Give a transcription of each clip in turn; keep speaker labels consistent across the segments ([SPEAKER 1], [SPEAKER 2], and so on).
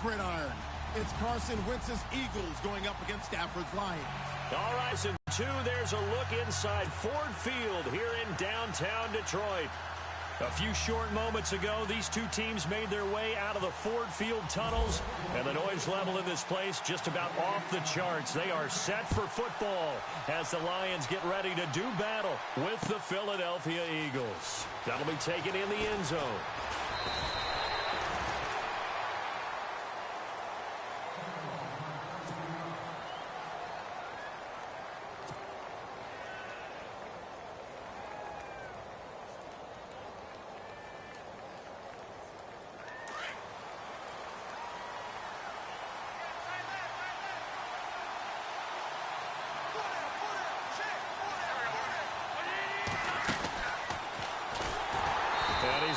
[SPEAKER 1] gridiron. It's Carson Wentz's Eagles going up against Stafford's Lions.
[SPEAKER 2] All right, so 2, there's a look inside Ford Field here in downtown Detroit. A few short moments ago, these two teams made their way out of the Ford Field tunnels, and the noise level in this place just about off the charts. They are set for football as the Lions get ready to do battle with the Philadelphia Eagles. That'll be taken in the end zone.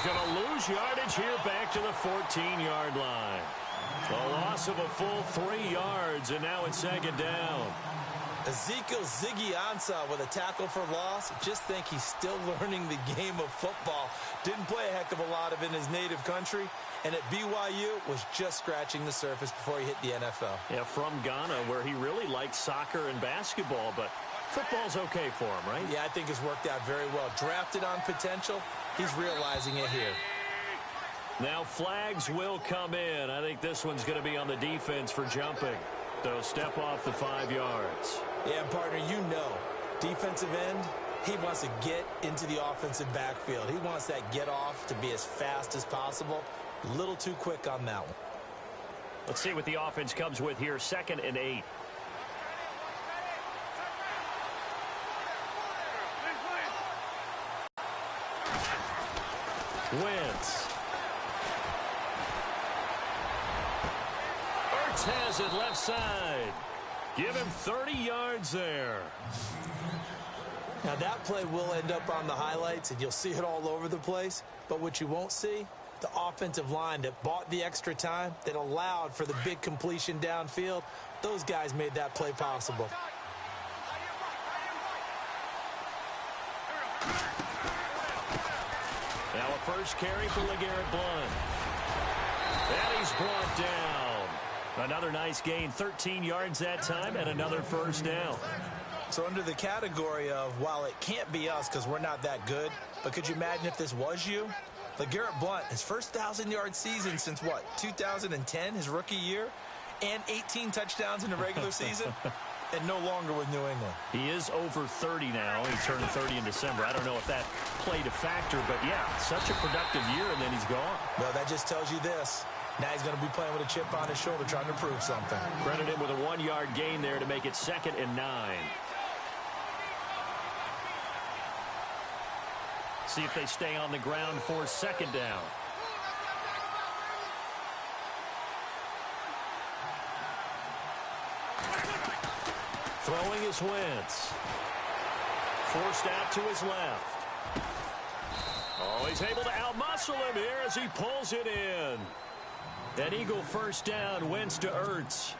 [SPEAKER 2] Going to lose yardage here back to the 14-yard line. A loss of a full 3 yards, and now it's second down.
[SPEAKER 3] Ezekiel Ziggy Ansah with a tackle for loss. Just think he's still learning the game of football. Didn't play a heck of a lot of it in his native country, and at BYU was just scratching the surface before he hit the NFL.
[SPEAKER 2] Yeah, from Ghana, where he really liked soccer and basketball, but football's okay for him, right?
[SPEAKER 3] Yeah, I think it's worked out very well. Drafted on potential. He's realizing it here.
[SPEAKER 2] Now flags will come in. I think this one's going to be on the defense for jumping. They'll step off the 5 yards.
[SPEAKER 3] Yeah, partner, you know, defensive end, he wants to get into the offensive backfield. He wants that get off to be as fast as possible. A little too quick on that one.
[SPEAKER 2] Let's see what the offense comes with here. 2nd and 8. Wentz. Ertz has it left side. Give him 30 yards there.
[SPEAKER 3] Now that play will end up on the highlights, and you'll see it all over the place. But what you won't see, the offensive line that bought the extra time, that allowed for the big completion downfield, those guys made that play possible.
[SPEAKER 2] Now a first carry for LeGarrette Blount. And he's brought down. Another nice gain, 13 yards that time, and another first down.
[SPEAKER 3] So under the category of, while it can't be us because we're not that good, but could you imagine if this was you? LeGarrette Blount, his first 1,000-yard season since, what, 2010, his rookie year? And 18 touchdowns in the regular season? And no longer with New England.
[SPEAKER 2] He is over 30 now. He turned 30 in December. I don't know if that played a factor, but yeah, such a productive year, and then he's gone.
[SPEAKER 3] No, that just tells you this. Now he's going to be playing with a chip on his shoulder trying to prove something.
[SPEAKER 2] Credit him with a 1-yard gain there to make it 2nd and 9. See if they stay on the ground for 2nd down. Throwing is Wentz. Forced out to his left. Oh, he's able to outmuscle him here as he pulls it in. An Eagle first down, Wentz to Ertz.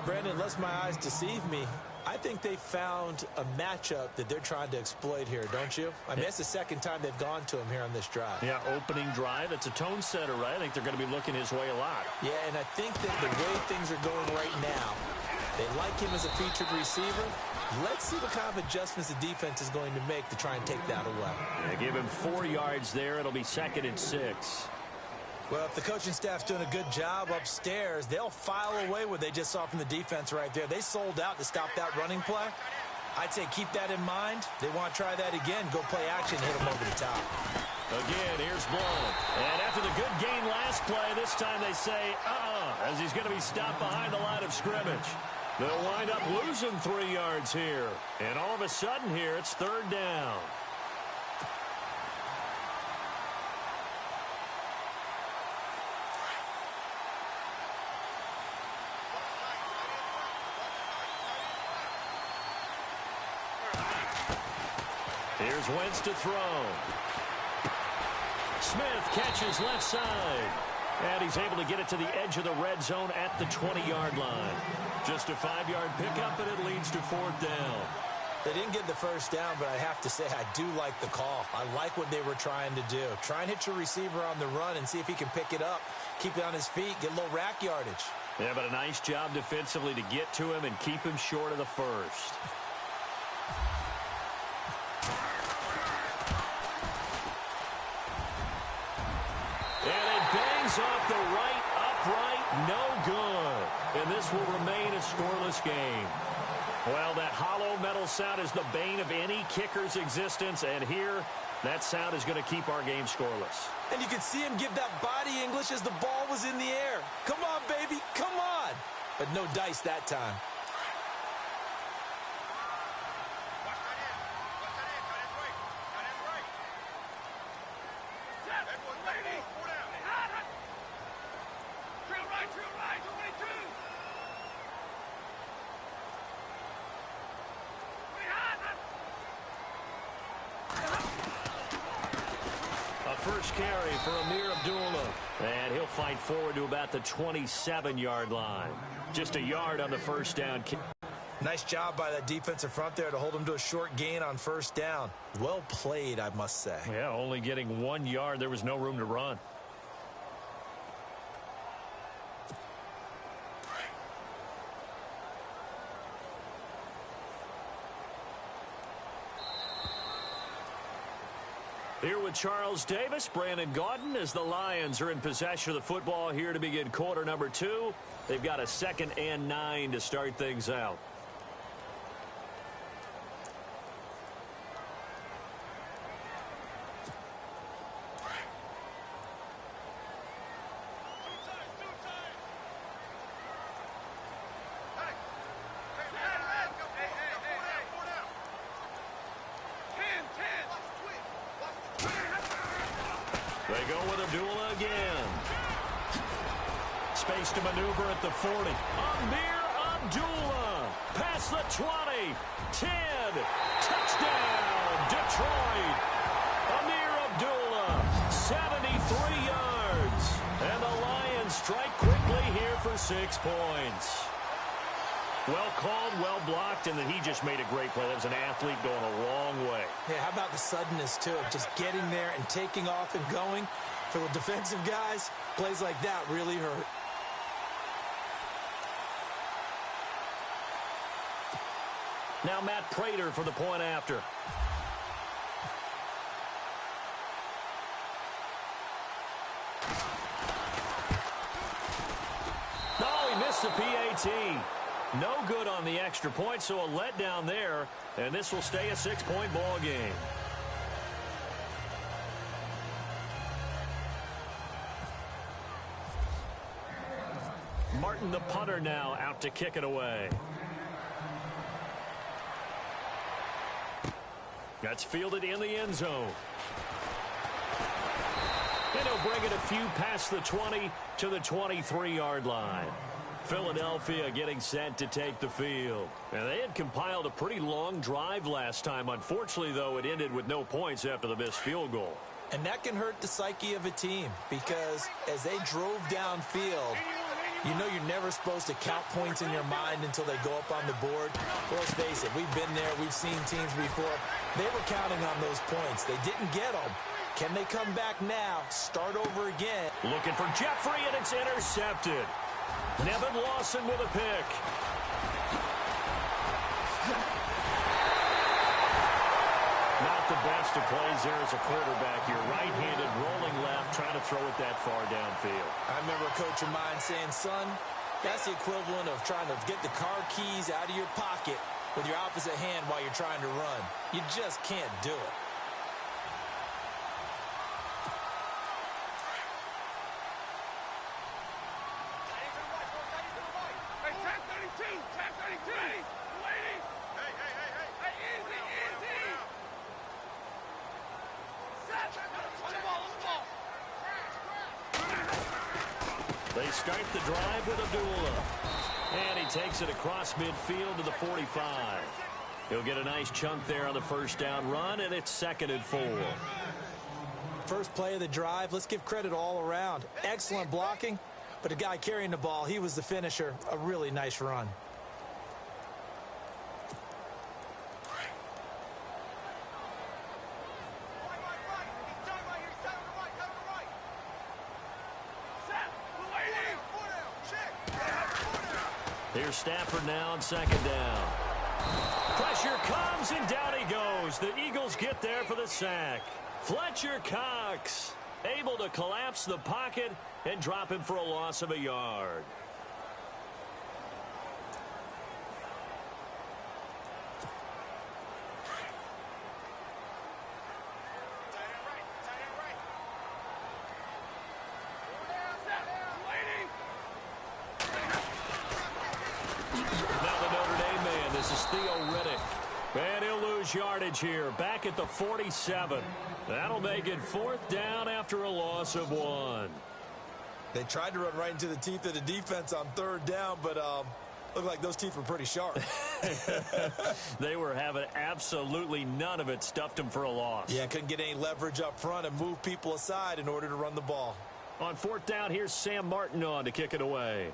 [SPEAKER 3] Brandon, unless my eyes deceive me, I think they found a matchup that they're trying to exploit here, don't you? I mean, that's the second time they've gone to him here on this drive.
[SPEAKER 2] Yeah, opening drive. It's a tone setter, right? I think they're going to be looking his way a lot.
[SPEAKER 3] Yeah, and I think that the way things are going right now, they like him as a featured receiver. Let's see what kind of adjustments the defense is going to make to try and take that away.
[SPEAKER 2] Yeah, give him 4 yards there. It'll be 2nd and 6.
[SPEAKER 3] Well, if the coaching staff's doing a good job upstairs, they'll file away what they just saw from the defense right there. They sold out to stop that running play. I'd say keep that in mind. They want to try that again. Go play action, hit them over the top.
[SPEAKER 2] Again, here's Blount. And after the good gain last play, this time they say, as he's going to be stopped behind the line of scrimmage. They'll wind up losing 3 yards here. And all of a sudden here, it's 3rd down. Here's Wentz to throw. Smith catches left side. And he's able to get it to the edge of the red zone at the 20-yard line. Just a 5-yard pickup, and it leads to 4th down.
[SPEAKER 3] They didn't get the first down, but I have to say I do like the call. I like what they were trying to do. Try and hit your receiver on the run and see if he can pick it up, keep it on his feet, get a little rack yardage.
[SPEAKER 2] Yeah, but a nice job defensively to get to him and keep him short of the first. And it bangs off the right upright, no good. And this will remain a scoreless game. Well, that hollow metal sound is the bane of any kicker's existence, and here, that sound is going to keep our game scoreless.
[SPEAKER 3] And you could see him give that body English as the ball was in the air. Come on, baby, come on. But no dice that time.
[SPEAKER 2] First carry for Ameer Abdullah. And he'll fight forward to about the 27-yard line. Just a yard on the first down kick.
[SPEAKER 3] Nice job by that defensive front there to hold him to a short gain on first down. Well played, I must say.
[SPEAKER 2] Yeah, only getting 1 yard. There was no room to run. Here with Charles Davis, Brandon Gaudin, as the Lions are in possession of the football here to begin quarter number 2. They've got a 2nd and 9 to start things out. They go with Abdullah again. Space to maneuver at the 40. Ameer Abdullah. Past the 20. 10. Touchdown, Detroit. Ameer Abdullah, 73 yards. And the Lions strike quickly here for 6 points. Well called, well blocked, and then he just made a great play. That was an athlete going a long way.
[SPEAKER 3] Yeah, how about the suddenness, too, of just getting there and taking off and going? For the defensive guys, plays like that really hurt.
[SPEAKER 2] Now Matt Prater for the point after. Oh, he missed the PAT. No good on the extra point, so a letdown there, and this will stay a 6-point ball game. Martin, the punter, now out to kick it away. That's fielded in the end zone. And he'll bring it a few past the 20 to the 23-yard line. Philadelphia getting set to take the field. And they had compiled a pretty long drive last time. Unfortunately, though, it ended with no points after the missed field goal.
[SPEAKER 3] And that can hurt the psyche of a team because as they drove downfield, you know you're never supposed to count points in your mind until they go up on the board. Well, let's face it, we've been there. We've seen teams before. They were counting on those points. They didn't get them. Can they come back now, start over again?
[SPEAKER 2] Looking for Jeffrey, and it's intercepted. Nevin Lawson with a pick. Not the best of plays there as a quarterback. You're right-handed, rolling left, trying to throw it that far downfield.
[SPEAKER 3] I remember a coach of mine saying, son, that's the equivalent of trying to get the car keys out of your pocket with your opposite hand while you're trying to run. You just can't do it.
[SPEAKER 2] They start the drive with Abdullah. And he takes it across midfield to the 45. He'll get a nice chunk there on the first down run, and it's 2nd and 4.
[SPEAKER 3] First play of the drive, let's give credit all around. Excellent blocking, but the guy carrying the ball, he was the finisher. A really nice run.
[SPEAKER 2] Here's Stafford now on second down. Pressure comes, and down he goes. The Eagles get there for the sack. Fletcher Cox able to collapse the pocket and drop him for a loss of a yard. And he'll lose yardage here, back at the 47. That'll make it 4th down after a loss of 1.
[SPEAKER 3] They tried to run right into the teeth of the defense on 3rd down, but looked like those teeth were pretty sharp.
[SPEAKER 2] They were having absolutely none of it, stuffed them for a loss.
[SPEAKER 3] Yeah, couldn't get any leverage up front and move people aside in order to run the ball.
[SPEAKER 2] On 4th down, here's Sam Martin on to kick it away.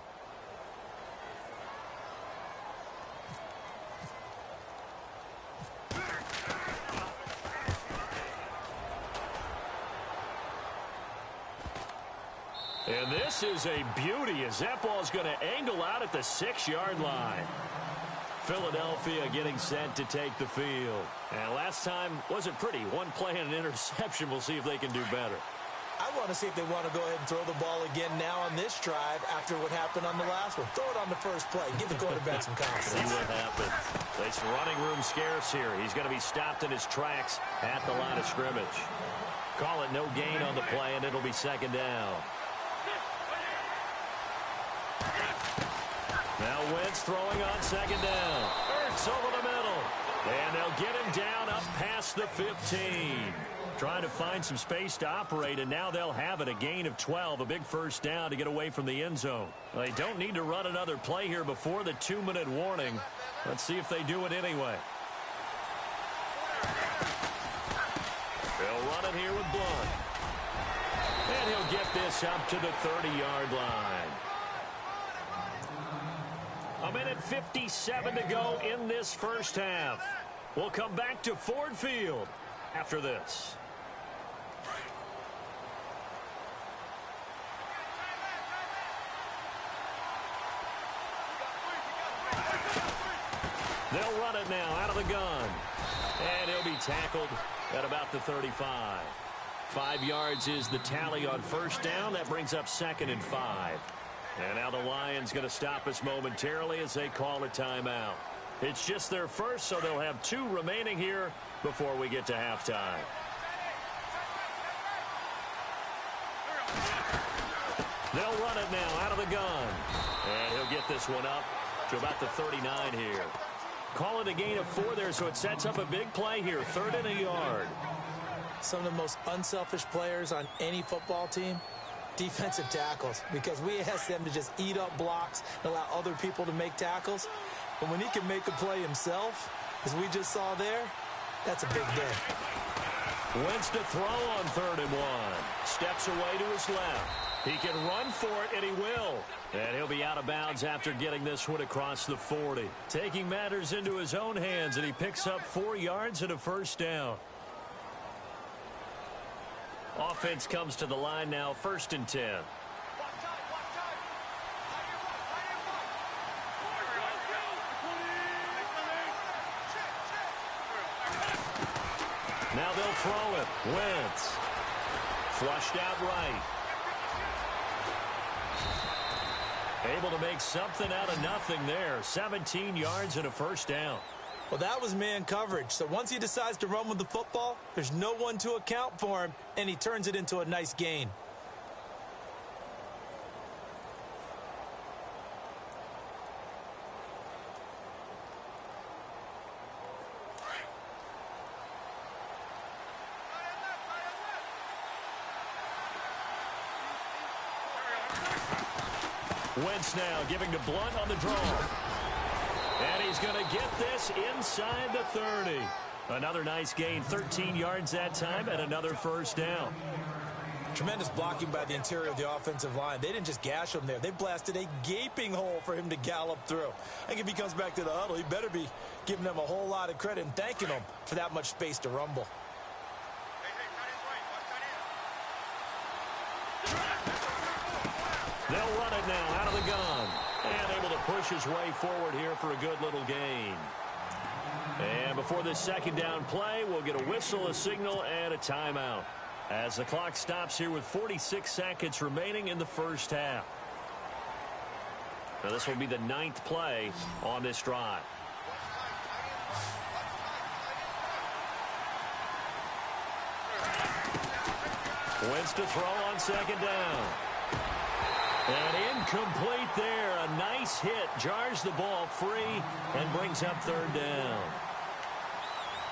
[SPEAKER 2] And this is a beauty as that ball's going to angle out at the 6-yard line. Philadelphia getting set to take the field. And last time wasn't pretty. One play and an interception. We'll see if they can do better.
[SPEAKER 3] I want to see if they want to go ahead and throw the ball again now on this drive after what happened on the last one. Throw it on the first play. Give the quarterback some confidence.
[SPEAKER 2] See what happens. It's running room scarce here. He's going to be stopped in his tracks at the line of scrimmage. Call it no gain on the play, and it'll be 2nd down. Now Wentz throwing on 2nd down. Ertz over the middle. And they'll get him down up past the 15. Trying to find some space to operate, and now they'll have it. A gain of 12, a big 1st down to get away from the end zone. They don't need to run another play here before the 2-minute warning. Let's see if they do it anyway. They'll run it here with Blunt. And he'll get this up to the 30-yard line. 1:57 to go in this 1st half. We'll come back to Ford Field after this. They'll run it now out of the gun. And he'll be tackled at about the 35. 5 yards is the tally on 1st down. That brings up 2nd and 5. And now the Lions going to stop us momentarily as they call a timeout. It's just their first, so they'll have 2 remaining here before we get to halftime. They'll run it now out of the gun. And he'll get this one up to about the 39 here. Call it a gain of 4 there, so it sets up a big play here. 3rd and a yard.
[SPEAKER 3] Some of the most unselfish players on any football team, defensive tackles, because we ask them to just eat up blocks and allow other people to make tackles. But when he can make a play himself, as we just saw there, that's a big day.
[SPEAKER 2] Wentz to throw on 3rd and 1. Steps away to his left. He can run for it, and he will. And he'll be out of bounds after getting this one across the 40. Taking matters into his own hands, and he picks up 4 yards and a 1st down. Offense comes to the line now, 1st and 10. Now they'll throw it. Wentz. Flushed out right. Able to make something out of nothing there. 17 yards and a 1st down.
[SPEAKER 3] Well, that was man coverage. So once he decides to run with the football, there's no one to account for him, and he turns it into a nice gain.
[SPEAKER 2] Wentz now giving to Blunt on the draw. And he's going to get this inside the 30. Another nice gain, 13 yards that time, and another 1st down.
[SPEAKER 3] Tremendous blocking by the interior of the offensive line. They didn't just gash him there. They blasted a gaping hole for him to gallop through. I think if he comes back to the huddle, he better be giving them a whole lot of credit and thanking them for that much space to rumble.
[SPEAKER 2] They'll run it now out of the gun. And able to push his way forward here for a good little gain. And before this second down play, we'll get a whistle, a signal, and a timeout, as the clock stops here with 46 seconds remaining in the first half. Now this will be the 9th play on this drive. Wentz to throw on second down. And incomplete there. A nice hit. Jars the ball free and brings up third down.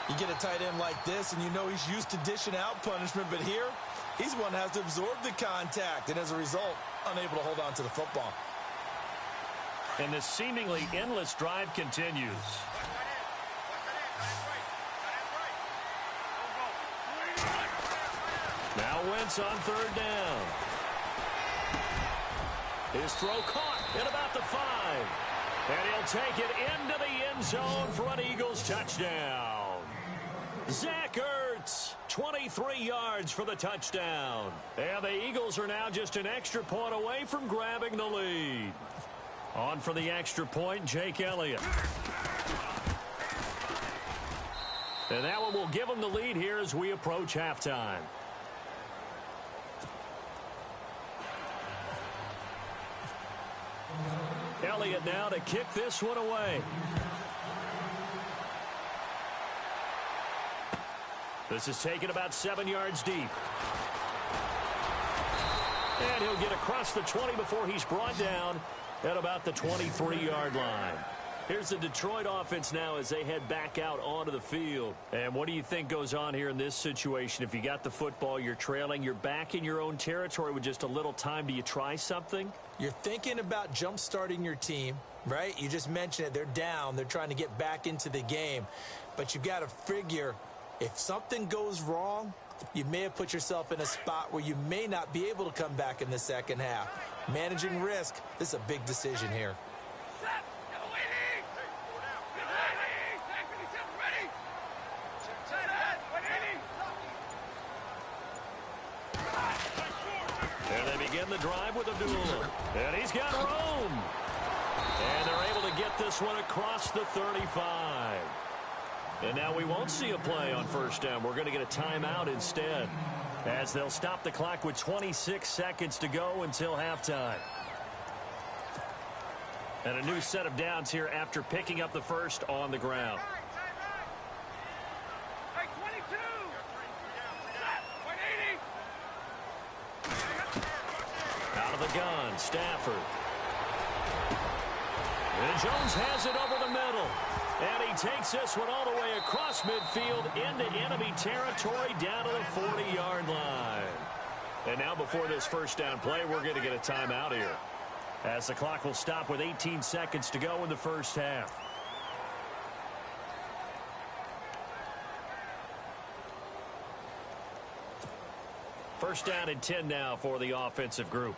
[SPEAKER 3] You get a tight end like this, and you know he's used to dishing out punishment, but here, he's one that has to absorb the contact, and as a result, unable to hold on to the football.
[SPEAKER 2] And this seemingly endless drive continues. Now Wentz on third down. His throw caught at about the 5. And he'll take it into the end zone for an Eagles touchdown. Zach Ertz, 23 yards for the touchdown. And the Eagles are now just an extra point away from grabbing the lead. On for the extra point, Jake Elliott. And that one will give them the lead here as we approach halftime. Elliott now to kick this one away. This is taken about 7 yards deep. And he'll get across the 20 before he's brought down at about the 23-yard line. Here's the Detroit offense now as they head back out onto the field. And what do you think goes on here in this situation? If you got the football, you're trailing, you're back in your own territory with just a little time. Do you try something?
[SPEAKER 3] You're thinking about jump-starting your team, right? You just mentioned it. They're down. They're trying to get back into the game. But you've got to figure if something goes wrong, you may have put yourself in a spot where you may not be able to come back in the second half. Managing risk, this is a big decision here.
[SPEAKER 2] The drive with Abdullah. And he's got room. And they're able to get this one across the 35. And now we won't see a play on first down. We're going to get a timeout instead, as they'll stop the clock with 26 seconds to go until halftime. And a new set of downs here after picking up the first on the ground. Gun, Stafford. And Jones has it over the middle. And he takes this one all the way across midfield into enemy territory down to the 40-yard line. And now before this first down play, we're going to get a timeout here, as the clock will stop with 18 seconds to go in the first half. First down and 10 now for the offensive group.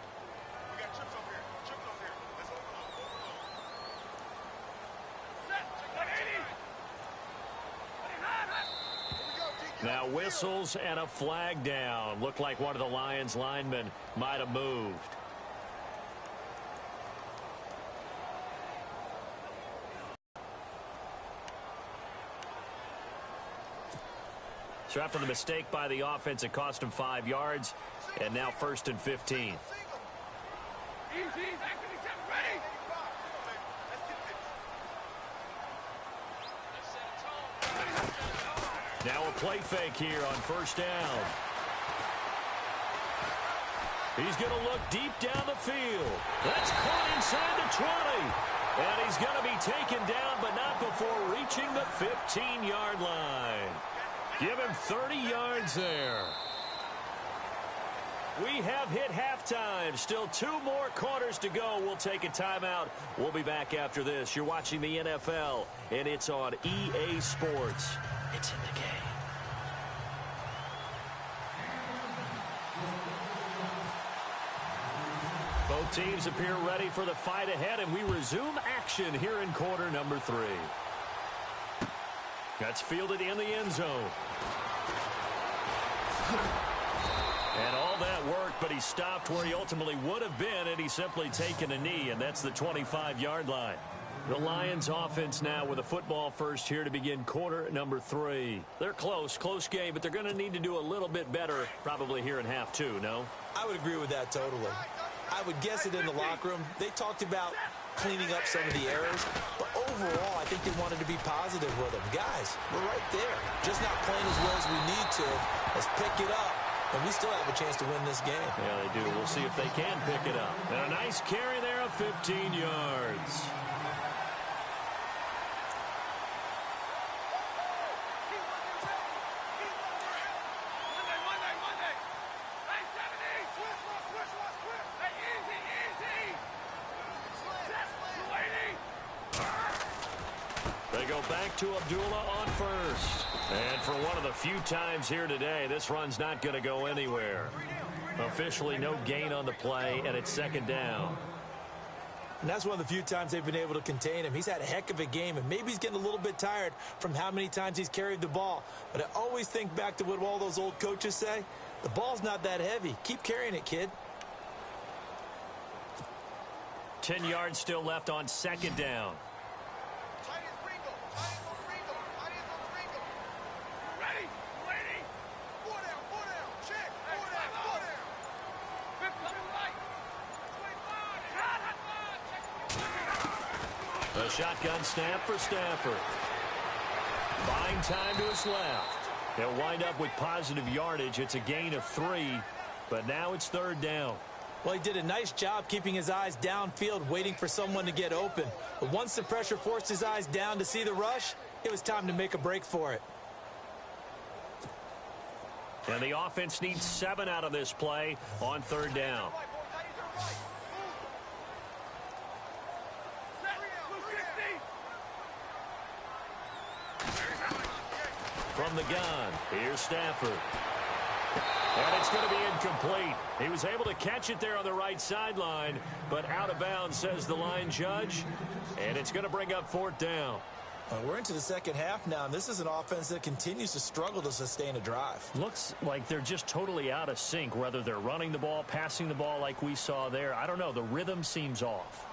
[SPEAKER 2] Now whistles and a flag down. Looked like one of the Lions linemen might have moved. So after the mistake by the offense, it cost him 5 yards. And now 1st and 15. Now a play fake here on first down. He's going to look deep down the field. That's caught inside the 20. And he's going to be taken down, but not before reaching the 15-yard line. Give him 30 yards there. We have hit halftime. Still 2 more quarters to go. We'll take a timeout. We'll be back after this. You're watching the NFL, and it's on EA Sports. It's in the game. Both teams appear ready for the fight ahead, and we resume action here in quarter number 3. That's fielded in the end zone. And all that work, but he stopped where he ultimately would have been, and he's simply taken a knee, and that's the 25-yard line. The Lions offense now with a football first here to begin quarter number 3. They're close game, but they're going to need to do a little bit better probably here in half 2, no?
[SPEAKER 3] I would agree with that totally. I would guess it in the locker room. They talked about cleaning up some of the errors, but overall, I think they wanted to be positive with them. Guys, we're right there. Just not playing as well as we need to. Let's pick it up, and we still have a chance to win this game.
[SPEAKER 2] Yeah, they do. We'll see if they can pick it up. And a nice carry there of 15 yards. They go back to Abdullah on first. And for one of the few times here today, this run's not going to go anywhere. Officially no gain on the play, and it's second down.
[SPEAKER 3] And that's one of the few times they've been able to contain him. He's had a heck of a game, and maybe he's getting a little bit tired from how many times he's carried the ball. But I always think back to what all those old coaches say. The ball's not that heavy. Keep carrying it, kid.
[SPEAKER 2] 10 yards still left on second down. A shotgun snap for Stafford. Buying time to his left. They'll wind up with positive yardage. It's a gain of 3, but now it's third down.
[SPEAKER 3] Well, he did a nice job keeping his eyes downfield, waiting for someone to get open. But once the pressure forced his eyes down to see the rush, it was time to make a break for it.
[SPEAKER 2] And the offense needs 7 out of this play on third down. From the gun, here's Stafford. And it's going to be incomplete. He was able to catch it there on the right sideline, but out of bounds, says the line judge. And it's going to bring up fourth down.
[SPEAKER 3] We're into the second half now, and this is an offense that continues to struggle to sustain a drive.
[SPEAKER 2] Looks like they're just totally out of sync, whether they're running the ball, passing the ball like we saw there. I don't know. The rhythm seems off.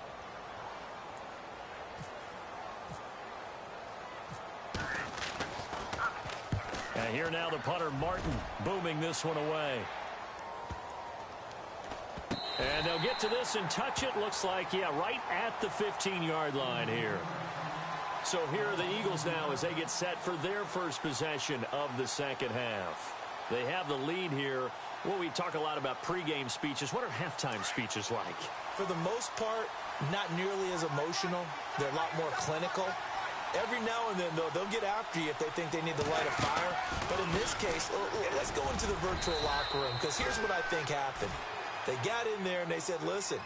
[SPEAKER 2] And here now the punter, Martin, booming this one away. And they'll get to this and touch it. Looks like, yeah, right at the 15-yard line here. So here are the Eagles now as they get set for their first possession of the second half. They have the lead here. Well, we talk a lot about pregame speeches. What are halftime speeches like?
[SPEAKER 3] For the most part, not nearly as emotional. They're a lot more clinical. Every now and then, though, they'll get after you if they think they need to light a fire. But in this case, let's go into the virtual locker room, because here's what I think happened. They got in there and they said, listen,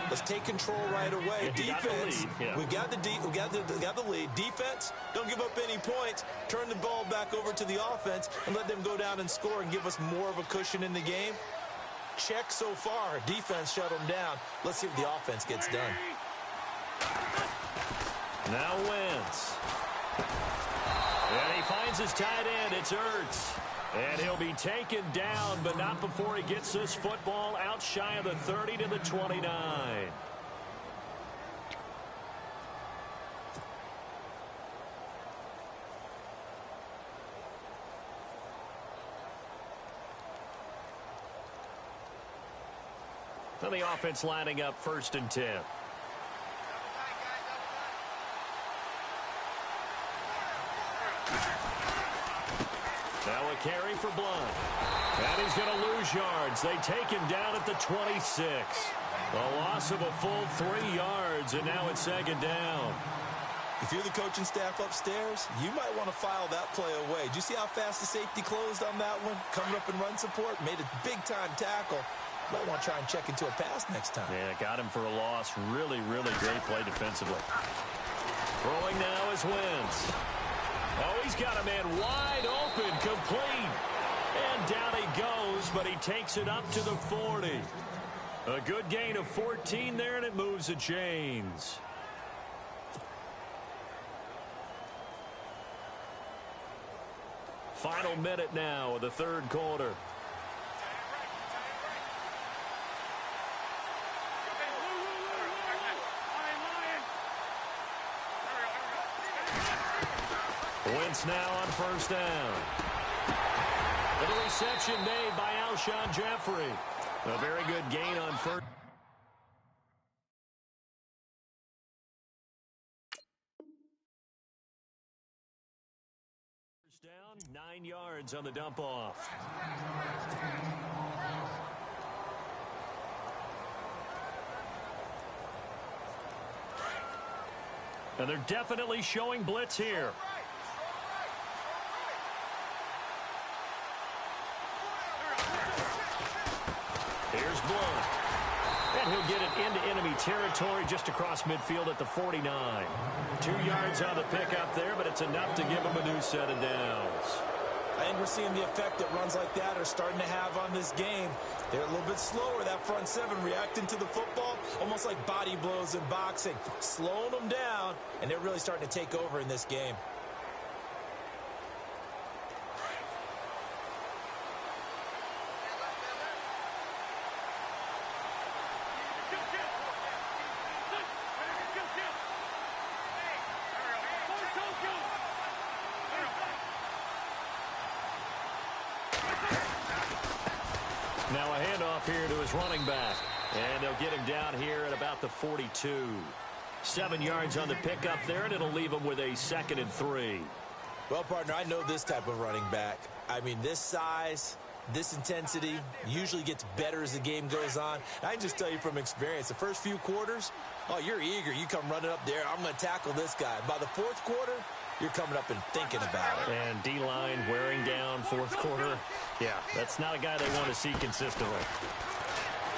[SPEAKER 3] let's take control right away. Defense, we got the lead. Defense, don't give up any points. Turn the ball back over to the offense and let them go down and score and give us more of a cushion in the game. Check so far. Defense shut them down. Let's see what the offense gets done.
[SPEAKER 2] Now Wentz. And he finds his tight end. It's Ertz. And he'll be taken down, but not before he gets this football out shy of the 30 to the 29. And the offense lining up 1st and 10. Now a carry for Blunt. And he's going to lose yards. They take him down at the 26. A loss of a full 3 yards, and now it's second down.
[SPEAKER 3] If you're the coaching staff upstairs, you might want to file that play away. Did you see how fast the safety closed on that one? Coming up in run support, made a big-time tackle. Might want to try and check into a pass next time.
[SPEAKER 2] Yeah, got him for a loss. Really, really great play defensively. Throwing now is Wentz. Oh, he's got a man wide open, complete. And down he goes, but he takes it up to the 40. A good gain of 14 there, and it moves the chains. Final minute now of the third quarter. Wentz now on first down. And a reception made by Alshon Jeffrey. A very good gain on first. First down, 9 yards on the dump off. And they're definitely showing blitz here. Here's Blount. And he'll get it into enemy territory just across midfield at the 49. 2 yards on the pickup there, but it's enough to give him a new set of downs.
[SPEAKER 3] I think we're seeing the effect that runs like that are starting to have on this game. They're a little bit slower, that front seven, reacting to the football, almost like body blows in boxing, slowing them down, and they're really starting to take over in this game.
[SPEAKER 2] Now a handoff here to his running back. And they'll get him down here at about the 42. 7 yards on the pickup there, and it'll leave him with a 2nd and 3.
[SPEAKER 3] Well, partner, I know this type of running back. I mean, this size, this intensity usually gets better as the game goes on. I can just tell you from experience, the first few quarters, oh, you're eager. You come running up there. I'm going to tackle this guy. By the fourth quarter, you're coming up and thinking about it.
[SPEAKER 2] And D-line wearing down fourth quarter. Yeah, that's not a guy they want to see consistently.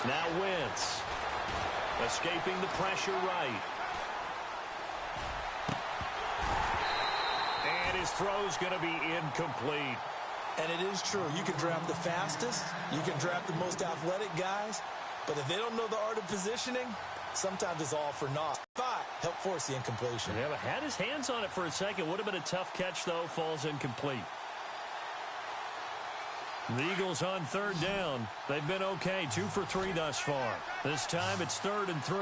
[SPEAKER 2] Now Wentz. Escaping the pressure right. And his throw's going to be incomplete.
[SPEAKER 3] And it is true. You can draft the fastest. You can draft the most athletic guys. But if they don't know the art of positioning, sometimes it's all for naught. Help force the incompletion.
[SPEAKER 2] Yeah, but had his hands on it for a second. Would have been a tough catch, though. Falls incomplete. The Eagles on 3rd down. They've been okay. 2 for 3 thus far. This time it's 3rd and 3.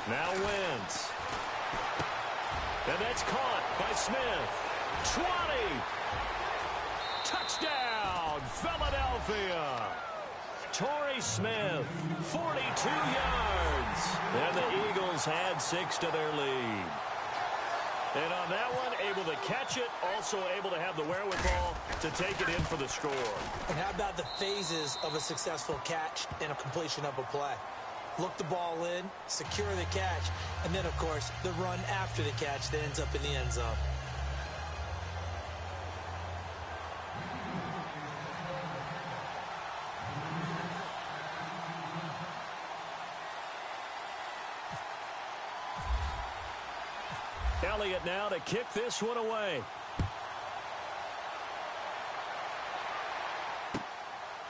[SPEAKER 2] Now Wentz. And that's caught by Smith. 20. Touchdown, Philadelphia. Torrey Smith, 42 yards. And the Eagles add 6 to their lead. And on that one, able to catch it, also able to have the wherewithal to take it in for the score.
[SPEAKER 3] And how about the phases of a successful catch and a completion of a play? Look the ball in, secure the catch, and then, of course, the run after the catch that ends up in the end zone.
[SPEAKER 2] Elliott now to kick this one away.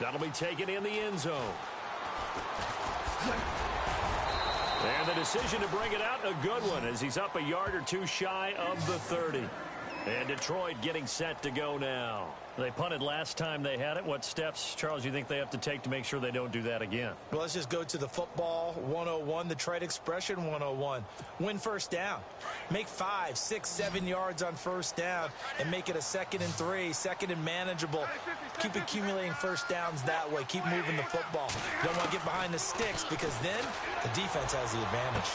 [SPEAKER 2] That'll be taken in the end zone. And the decision to bring it out, a good one, as he's up a yard or two shy of the 30. And Detroit getting set to go now. They punted last time they had it. What steps, Charles, do you think they have to take to make sure they don't do that again?
[SPEAKER 3] Well, let's just go to the football 101, the trade expression 101. Win first down. Make 5, 6, 7 yards on first down and make it a 2nd and 3, 2nd and manageable. Keep accumulating first downs that way. Keep moving the football. You don't want to get behind the sticks because then the defense has the advantage.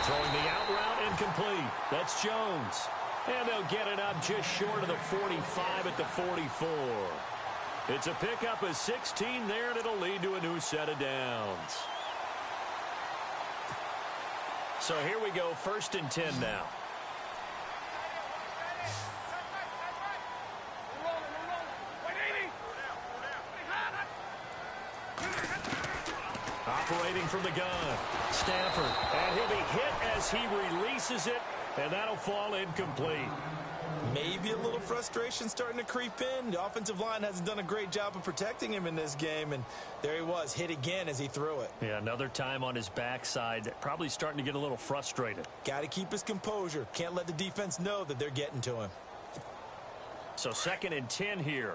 [SPEAKER 2] Throwing the out route incomplete. That's Jones. And they'll get it up just short of the 45 at the 44. It's a pickup of 16 there, and it'll lead to a new set of downs. So here we go, 1st and 10 now. Operating from the gun, Stafford. And he'll be hit as he releases it. And that'll fall incomplete.
[SPEAKER 3] Maybe a little frustration starting to creep in. The offensive line hasn't done a great job of protecting him in this game. And there he was, hit again as he threw it.
[SPEAKER 2] Yeah, another time on his backside. Probably starting to get a little frustrated.
[SPEAKER 3] Got to keep his composure. Can't let the defense know that they're getting to him.
[SPEAKER 2] So 2nd and 10 here.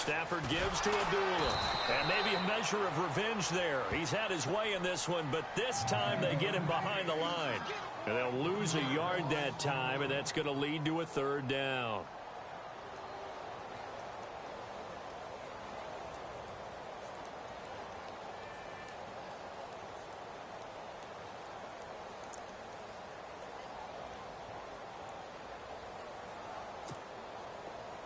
[SPEAKER 2] Stafford gives to Abdullah. And maybe a measure of revenge there. He's had his way in this one, but this time they get him behind the line. And they'll lose a yard that time, and that's going to lead to a third down.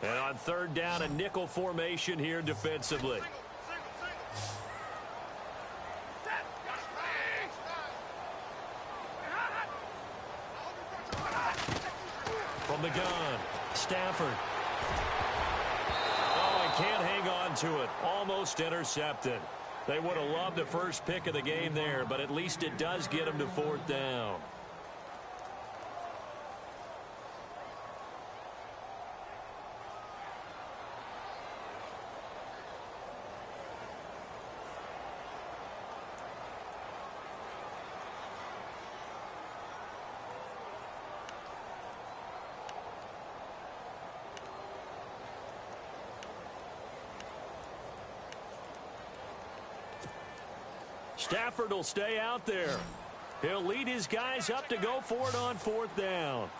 [SPEAKER 2] And on third down, a nickel formation here defensively. From the gun, Stafford. Oh, he can't hang on to it. Almost intercepted. They would have loved the first pick of the game there, but at least it does get them to fourth down. Stafford will stay out there. He'll lead his guys up to go for it on fourth down.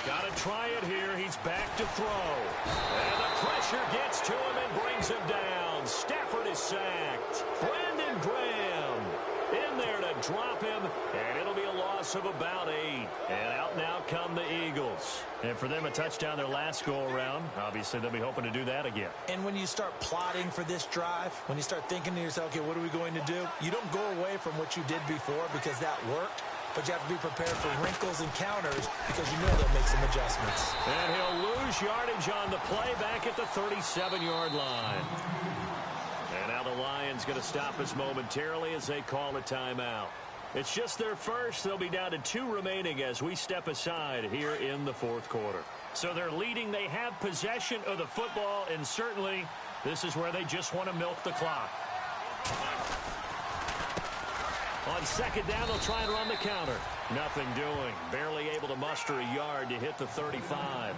[SPEAKER 2] Got to try it here. He's back to throw. And the pressure gets to him and brings him down. Stafford is sacked. Brandon Graham in there to drop him, and it'll be a loss of about 8. And out now come the Eagles. And for them, a touchdown their last go-around. Obviously, they'll be hoping to do that again.
[SPEAKER 3] And when you start plotting for this drive, when you start thinking to yourself, okay, what are we going to do? You don't go away from what you did before because that worked. But you have to be prepared for wrinkles and counters because you know they'll make some adjustments.
[SPEAKER 2] And he'll lose yardage on the play back at the 37-yard line. And now the Lions going to stop us momentarily as they call a timeout. It's just their first. They'll be down to 2 remaining as we step aside here in the fourth quarter. So they're leading. They have possession of the football, and certainly this is where they just want to milk the clock. On second down, they'll try and run the counter. Nothing doing. Barely able to muster a yard to hit the 35.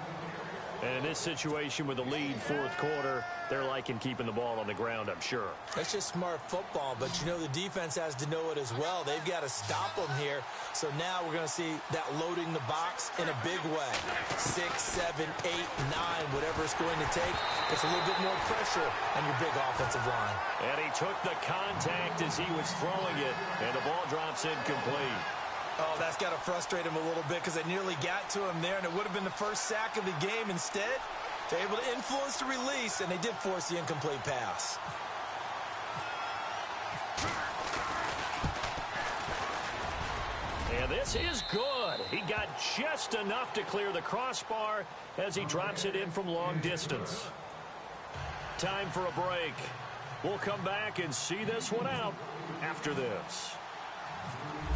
[SPEAKER 2] And in this situation with the lead fourth quarter, they're liking keeping the ball on the ground, I'm sure.
[SPEAKER 3] That's just smart football, but you know the defense has to know it as well. They've got to stop them here. So now we're going to see that loading the box in a big way. 6, 7, 8, 9, whatever it's going to take. Puts a little bit more pressure on your big offensive line.
[SPEAKER 2] And he took the contact as he was throwing it, and the ball drops incomplete.
[SPEAKER 3] Oh, that's got to frustrate him a little bit because they nearly got to him there, and it would have been the first sack of the game. Instead, they're able to influence the release, and they did force the incomplete pass.
[SPEAKER 2] And this is good. He got just enough to clear the crossbar as he drops it in from long distance. Time for a break. We'll come back and see this one out after this.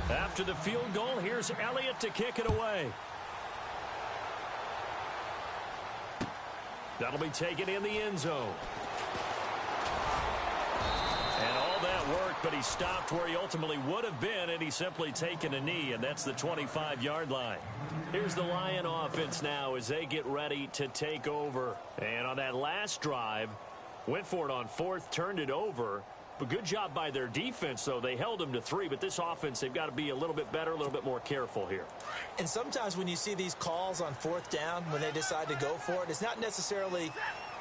[SPEAKER 2] After the field goal, here's Elliott to kick it away. That'll be taken in the end zone. And all that worked, but he stopped where he ultimately would have been, and he's simply taken a knee, and that's the 25-yard line. Here's the Lion offense now as they get ready to take over. And on that last drive, went for it on fourth, turned it over. But good job by their defense, though. They held them to 3, but this offense, they've got to be a little bit better, a little bit more careful here.
[SPEAKER 3] And sometimes when you see these calls on fourth down, when they decide to go for it, it's not necessarily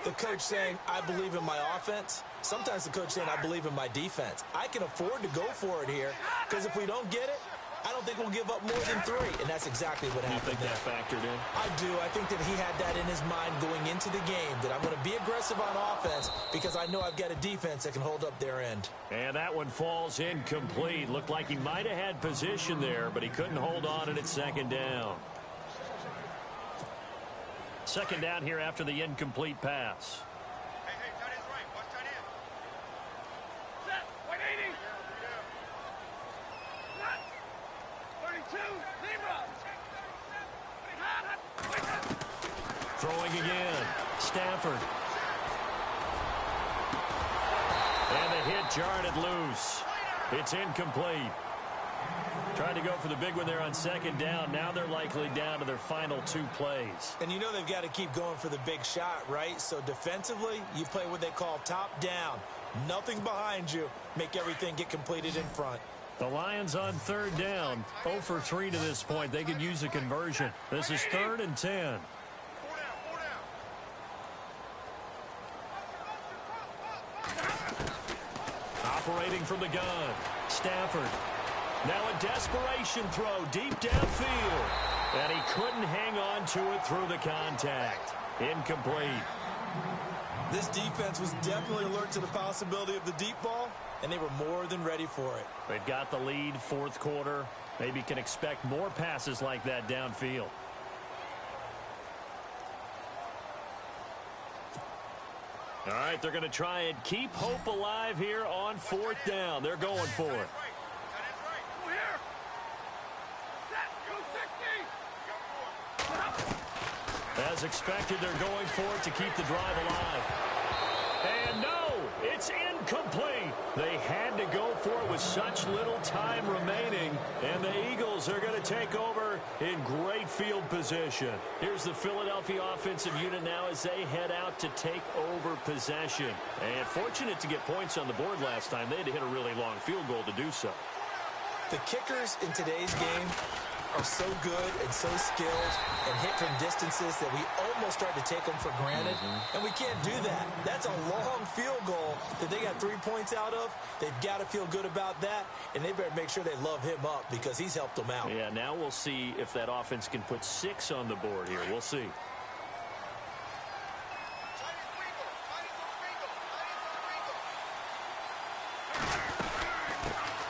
[SPEAKER 3] the coach saying, I believe in my offense. Sometimes the coach saying, I believe in my defense. I can afford to go for it here because if we don't get it, I don't think we'll give up more than 3, and that's exactly what happened.
[SPEAKER 2] You think that factored in?
[SPEAKER 3] I do. I think that he had that in his mind going into the game, that I'm going to be aggressive on offense because I know I've got a defense that can hold up their end.
[SPEAKER 2] And that one falls incomplete. Looked like he might have had position there, but he couldn't hold on, and it's second down. Second down here after the incomplete pass. Throwing again, Stafford. And the hit jarred it loose. It's incomplete. Tried to go for the big one there on second down. Now they're likely down to their final 2 plays.
[SPEAKER 3] And you know they've got to keep going for the big shot, right? So defensively, you play what they call top down. Nothing behind you. Make everything get completed in front.
[SPEAKER 2] The Lions on third down. 0 for 3 to this point. They could use a conversion. This is 3rd and 10. Operating from the gun. Stafford. Now a desperation throw deep downfield. And he couldn't hang on to it through the contact. Incomplete.
[SPEAKER 3] This defense was definitely alert to the possibility of the deep ball, and they were more than ready for it.
[SPEAKER 2] They've got the lead, 4th quarter. Maybe can expect more passes like that downfield. All right, they're going to try and keep hope alive here on 4th down. They're going for it. As expected, they're going for it to keep the drive alive. And no, it's incomplete. They had to go for it with such little time remaining. And the Eagles are going to take over in great field position. Here's the Philadelphia offensive unit now as they head out to take over possession. And fortunate to get points on the board last time. They had to hit a really long field goal to do so.
[SPEAKER 3] The kickers in today's game are so good and so skilled and hit from distances that we almost start to take them for granted. And we can't do that. That's a long field goal that they got 3 points out of. They've got to feel good about that, and they better make sure they love him up because he's helped them out.
[SPEAKER 2] Yeah, now we'll see if that offense can put 6 on the board here. We'll see.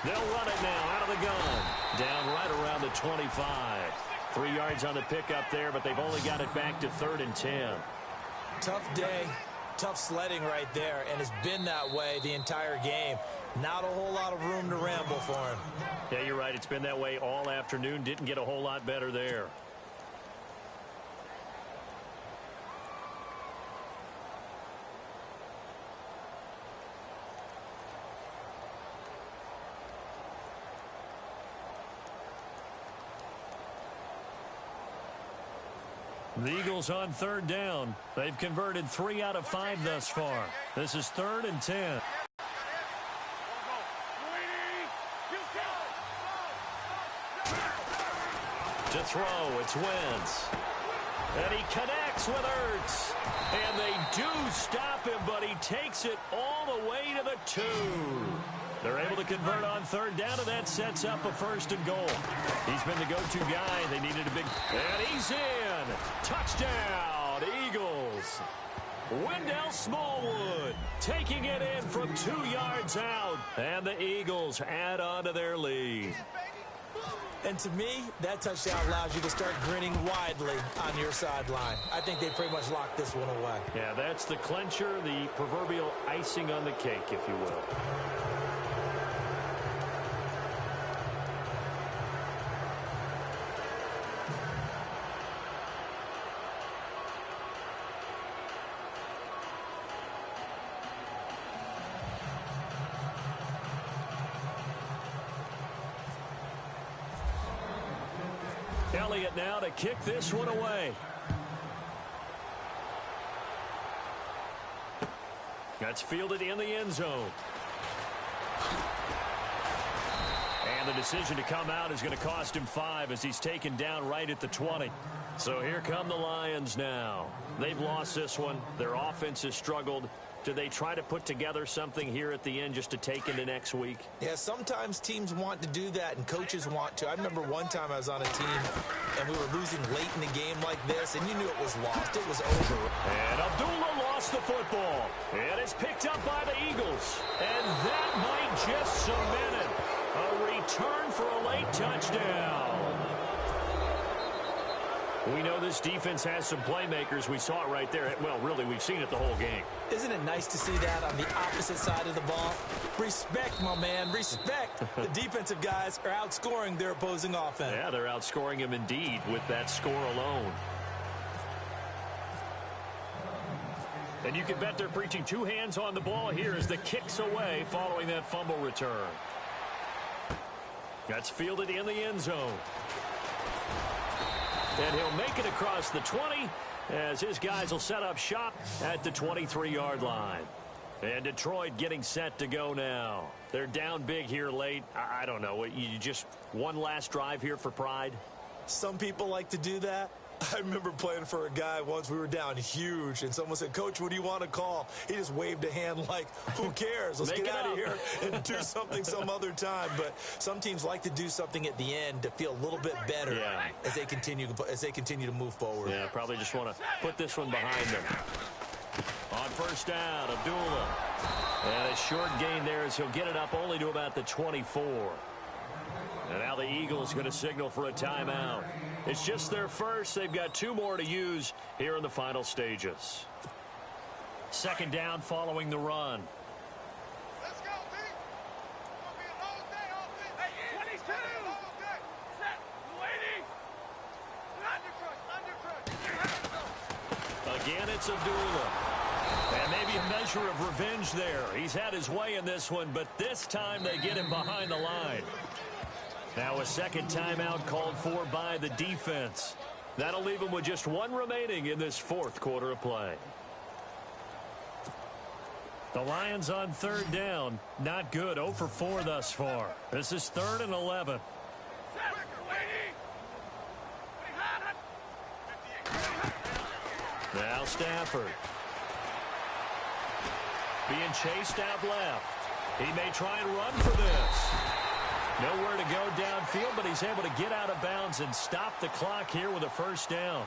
[SPEAKER 2] They'll run it now out of the gun. Down right around the 25. 3 yards on the pickup there, but they've only got it back to 3rd and 10.
[SPEAKER 3] Tough day, tough sledding right there, and it's been that way the entire game. Not a whole lot of room to ramble for him.
[SPEAKER 2] Yeah, you're right. It's been that way all afternoon. Didn't get a whole lot better there. The Eagles on 3rd down. They've converted 3 out of 5 thus far. This is 3rd and 10. To throw, it's Wentz. And he connects with Ertz. And they do stop him, but he takes it all the way to the 2. They're able to convert on 3rd down, and that sets up a 1st and goal. He's been the go-to guy. They needed a big... And he's in. Touchdown, Eagles. Wendell Smallwood taking it in from 2 yards out. And the Eagles add on to their lead.
[SPEAKER 3] And to me, that touchdown allows you to start grinning widely on your sideline. I think they pretty much locked this one away.
[SPEAKER 2] Yeah, that's the clincher, the proverbial icing on the cake, if you will. Elliott now to kick this one away. That's fielded in the end zone. And the decision to come out is going to cost him 5 as he's taken down right at the 20. So here come the Lions now. They've lost this one. Their offense has struggled. Do they try to put together something here at the end just to take into next week?
[SPEAKER 3] Yeah, sometimes teams want to do that and coaches want to. I remember one time I was on a team and we were losing late in the game like this, and you knew it was lost. It was over.
[SPEAKER 2] And Abdullah lost the football. And it's picked up by the Eagles. And that might just cement it. A return for a late touchdown. We know this defense has some playmakers. We saw it right there. Well, really, we've seen it the whole game.
[SPEAKER 3] Isn't it nice to see that on the opposite side of the ball? Respect, my man, respect. The defensive guys are outscoring their opposing offense.
[SPEAKER 2] Yeah, they're outscoring them indeed with that score alone. And you can bet they're preaching 2 hands on the ball here as the kick's away following that fumble return. That's fielded in the end zone. And he'll make it across the 20 as his guys will set up shop at the 23-yard line. And Detroit getting set to go now. They're down big here late. I don't know. You just one last drive here for pride?
[SPEAKER 3] Some people like to do that. I remember playing for a guy once. We were down huge, and someone said, "Coach, what do you want to call?" He just waved a hand like, who cares? Let's get out of here and do something some other time. But some teams like to do something at the end to feel a little bit better as they continue to move forward.
[SPEAKER 2] Yeah, probably just want to put this one behind them. On first down, Abdullah. And a short gain there as he'll get it up only to about the 24. And now the Eagles going to signal for a timeout. It's just their first. They've got 2 more to use here in the final stages. Second down following the run.
[SPEAKER 4] Let's go, team. It's going to be a whole day, offense. Hey, 22. Set. Waiting. Under crush.
[SPEAKER 2] Again, it's Abdullah. And maybe a measure of revenge there. He's had his way in this one, but this time they get him behind the line. Now a second timeout called for by the defense. That'll leave him with just 1 remaining in this 4th quarter of play. The Lions on third down. Not good. 0 for 4 thus far. This is 3rd and 11. Now Stafford. Being chased out left. He may try and run for this. Nowhere to go downfield, but he's able to get out of bounds and stop the clock here with a first down.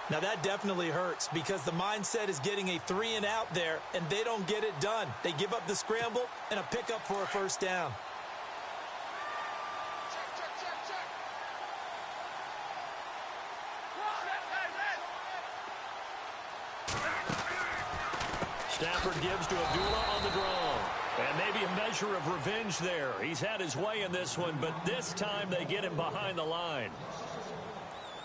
[SPEAKER 3] Now that definitely hurts because the mindset is getting a 3 and out there, and they don't get it done. They give up the scramble and a pickup for a first down.
[SPEAKER 2] Stafford gives to Abdullah on the draw. And maybe a measure of revenge there. He's had his way in this one, but this time they get him behind the line.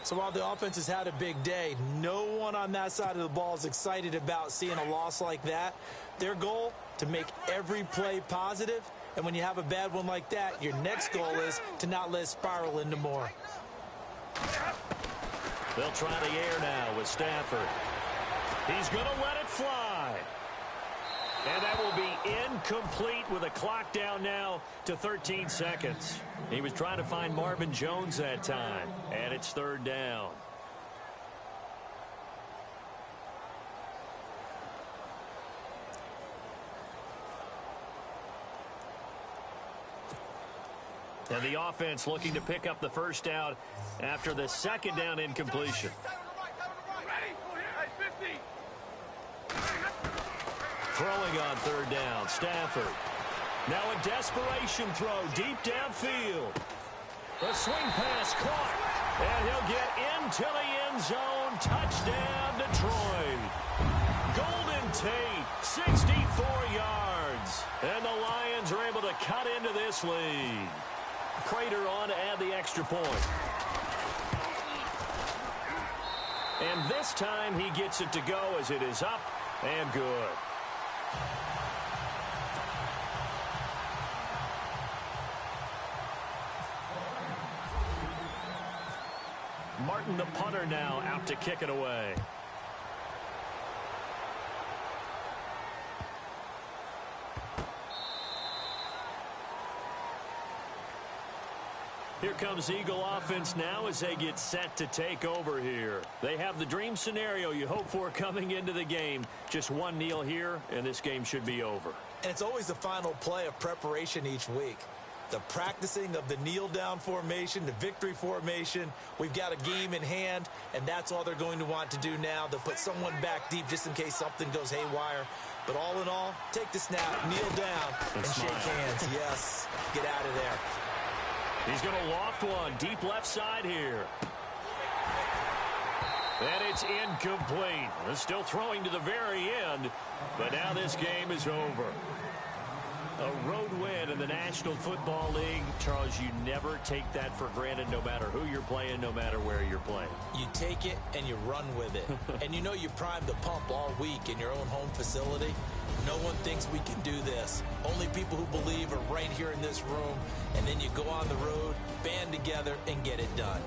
[SPEAKER 3] So while the offense has had a big day, no one on that side of the ball is excited about seeing a loss like that. Their goal, to make every play positive. And when you have a bad one like that, your next goal is to not let it spiral into more.
[SPEAKER 2] They'll try the air now with Stafford. He's going to let it fly. And that will be incomplete with a clock down now to 13 seconds. He was trying to find Marvin Jones that time. And it's 3rd down. And the offense looking to pick up the first down after the 2nd down incompletion. Throwing on 3rd down, Stafford. Now a desperation throw deep downfield. The swing pass caught. And he'll get into the end zone. Touchdown, Detroit. Golden Tate, 64 yards. And the Lions are able to cut into this lead. Prater on to add the extra point. And this time he gets it to go as it is up and good. Martin, the punter, now out to kick it away. Here comes Eagle offense now as they get set to take over here. They have the dream scenario you hope for coming into the game. Just one kneel here, and this game should be over.
[SPEAKER 3] And it's always the final play of preparation each week. The practicing of the kneel-down formation, the victory formation. We've got a game in hand, and that's all they're going to want to do now. They'll put someone back deep just in case something goes haywire. But all in all, take the snap, kneel down, and shake hands. Yes, get out of there.
[SPEAKER 2] He's going to loft one deep left side here. And it's incomplete. They're still throwing to the very end, but now this game is over. A road win in the National Football League. Charles, you never take that for granted no matter who you're playing, no matter where you're playing.
[SPEAKER 3] You take it and you run with it. And you know you primed the pump all week in your own home facility. No one thinks we can do this. Only people who believe are right here in this room. And then you go on the road, band together, and get it done.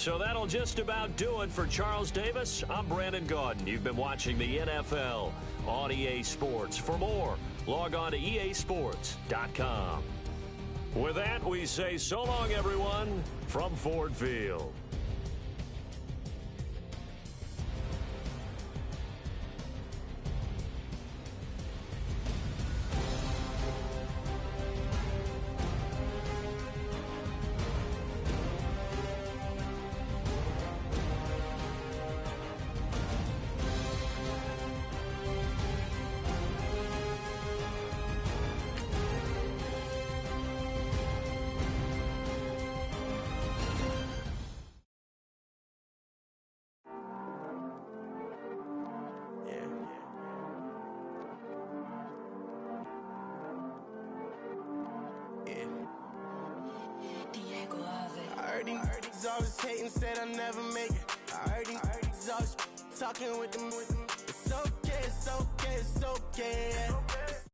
[SPEAKER 2] So that'll just about do it for Charles Davis. I'm Brandon Gaudin. You've been watching the NFL on EA Sports. For more, log on to easports.com. With that, we say so long, everyone, from Ford Field.
[SPEAKER 5] I heard these always hating, said I never make it. I heard these always talking with them. It's okay, it's okay, it's okay.